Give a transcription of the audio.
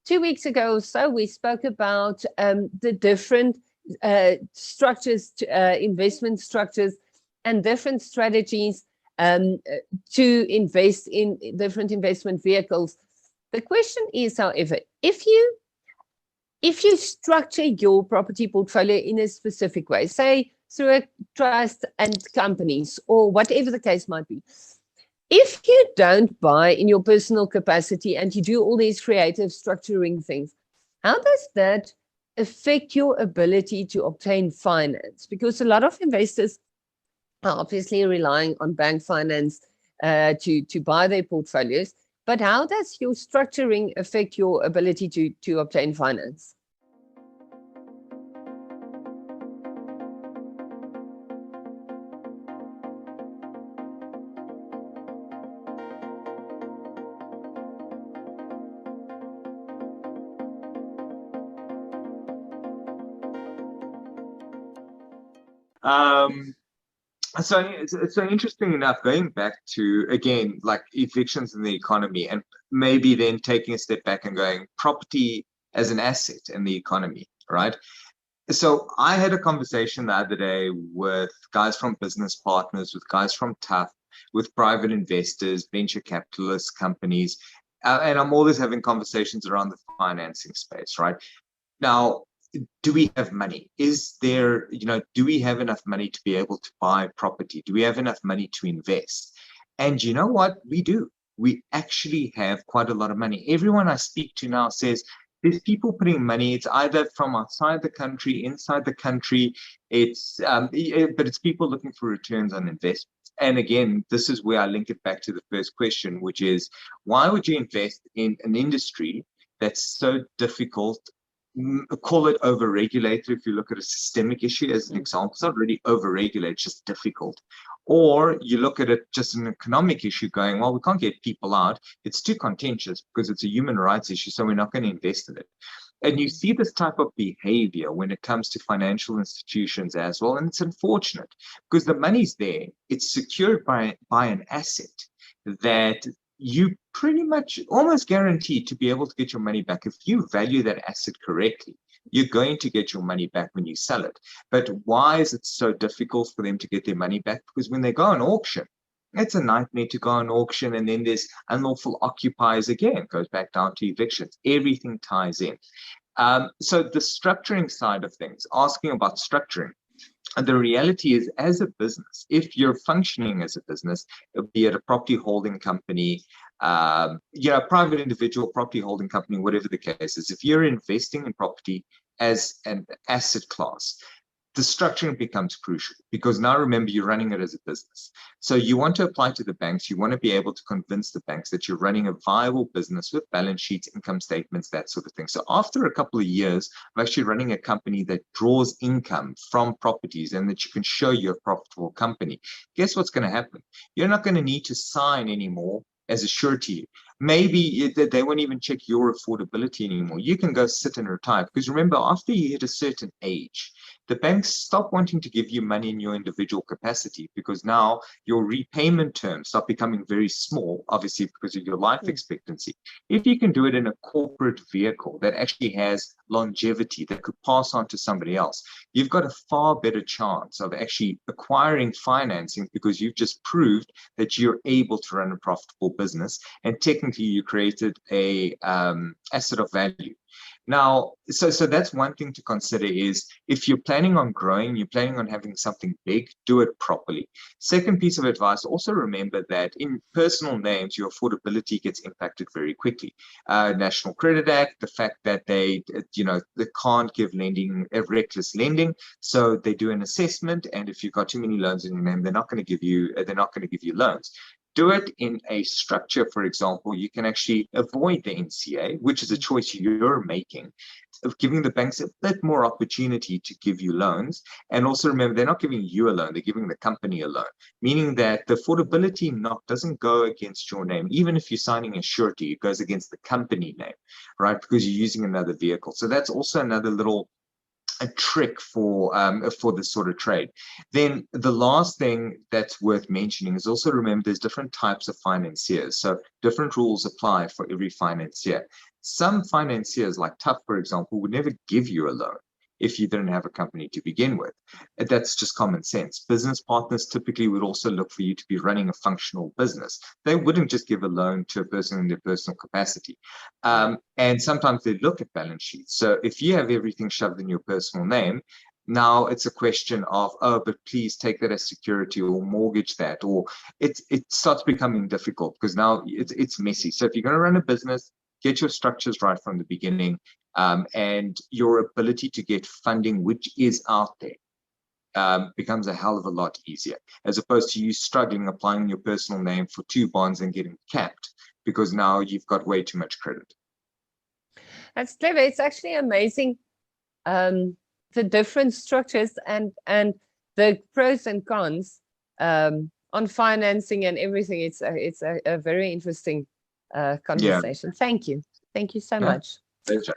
2 weeks ago or so, we spoke about the different structures, investment structures, and different strategies to invest in different investment vehicles. The question is, however, if you structure your property portfolio in a specific way, say through a trust and companies or whatever the case might be, if you don't buy in your personal capacity and you do all these creative structuring things, how does that affect your ability to obtain finance? Because a lot of investors are obviously relying on bank finance to buy their portfolios. But how does your structuring affect your ability to obtain finance? So interesting enough, going back to, again, like evictions in the economy, and maybe then taking a step back and going property as an asset in the economy, right? So I had a conversation the other day with guys from Business Partners, with guys from Tough, with private investors, venture capitalist companies, and I'm always having conversations around the financing space, right? Now, do we have money? Is there, do we have enough money to be able to buy property? Do we have enough money to invest? And you know what? We do. We actually have quite a lot of money. Everyone I speak to now says there's people putting money. It's either from outside the country, inside the country. But it's people looking for returns on investments. And again, this is where I link it back to the first question, which is, why would you invest in an industry that's so difficult? Call it over-regulated if you look at a systemic issue as an example. It's not really over-regulated, it's just difficult. Or you look at it just an economic issue going, well, we can't get people out. It's too contentious because it's a human rights issue, so we're not going to invest in it. And you see this type of behavior when it comes to financial institutions as well. And it's unfortunate because the money's there. It's secured by an asset that you pretty much almost guaranteed to be able to get your money back. If you value that asset correctly, you're going to get your money back when you sell it. But why is it so difficult for them to get their money back? Because when they go on auction, it's a nightmare to go on auction, and then there's unlawful occupiers again. It goes back down to evictions. Everything ties in. So the structuring side of things, asking about structuring, and the reality is, as a business, if you're functioning as a business, be it a property holding company, private individual property holding company, whatever the case is, if you're investing in property as an asset class, the structuring becomes crucial, because now remember, you're running it as a business. So you want to apply to the banks. You want to be able to convince the banks that you're running a viable business with balance sheets, income statements, that sort of thing. So after a couple of years of actually running a company that draws income from properties and that you can show you're a profitable company, guess what's going to happen? You're not going to need to sign anymore as a surety. Maybe they won't even check your affordability anymore. You can go sit and retire, because remember, after you hit a certain age, the banks stop wanting to give you money in your individual capacity, because now your repayment terms start becoming very small, obviously because of your life expectancy. If you can do it in a corporate vehicle that actually has longevity that could pass on to somebody else, you've got a far better chance of actually acquiring financing, because you've just proved that you're able to run a profitable business, and technically you created a asset of value. Now, so that's one thing to consider, is if you're planning on growing, you're planning on having something big, do it properly. Second piece of advice, also remember that in personal names, your affordability gets impacted very quickly. National Credit Act, the fact that they can't give lending, reckless lending, so they do an assessment, and if you've got too many loans in your name, they're not going to give you loans. Do it in a structure. For example, you can actually avoid the NCA, which is a choice you're making, of giving the banks a bit more opportunity to give you loans. And also remember, they're not giving you a loan, they're giving the company a loan, meaning that the affordability knock doesn't go against your name. Even if you're signing a surety, it goes against the company name, right? Because you're using another vehicle. So that's also another little a trick for this sort of trade. Then the last thing that's worth mentioning is also remember there's different types of financiers. So different rules apply for every financier. Some financiers, like Tough, for example, would never give you a loan if you didn't have a company to begin with. That's just common sense. Business partners typically would also look for you to be running a functional business. They wouldn't just give a loan to a person in their personal capacity. And sometimes they look at balance sheets. So if you have everything shoved in your personal name, now it's a question of, oh, but please take that as security or mortgage that, or it starts becoming difficult because now it's messy. So if you're going to run a business, get your structures right from the beginning. And your ability to get funding, which is out there, becomes a hell of a lot easier, as opposed to you struggling applying your personal name for 2 bonds and getting capped because now you've got way too much credit. That's clever. It's actually amazing, the different structures and the pros and cons on financing and everything. It's a very interesting conversation. Yeah. Thank you so much. Pleasure.